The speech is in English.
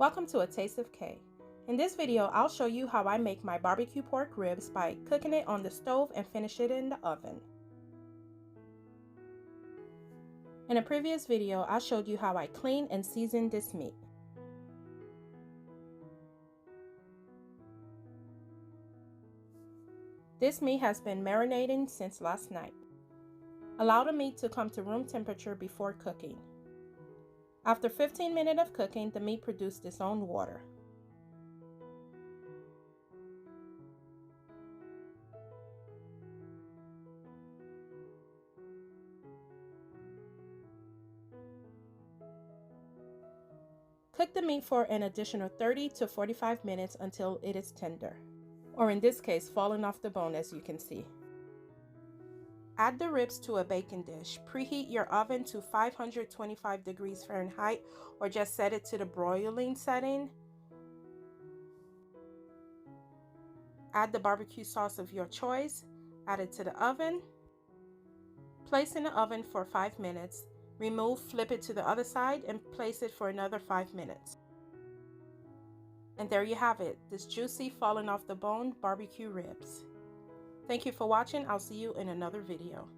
Welcome to A Taste of K. In this video, I'll show you how I make my barbecue pork ribs by cooking it on the stove and finish it in the oven. In a previous video, I showed you how I clean and season this meat. This meat has been marinating since last night. Allow the meat to come to room temperature before cooking. After 15 minutes of cooking, the meat produced its own water. Cook the meat for an additional 30 to 45 minutes until it is tender, or in this case, falling off the bone as you can see. Add the ribs to a baking dish. Preheat your oven to 525 degrees Fahrenheit or just set it to the broiling setting. Add the barbecue sauce of your choice. Add it to the oven. Place in the oven for 5 minutes. Remove, flip it to the other side, and place it for another 5 minutes. And there you have it, this juicy, falling off the bone barbecue ribs. Thank you for watching. I'll see you in another video.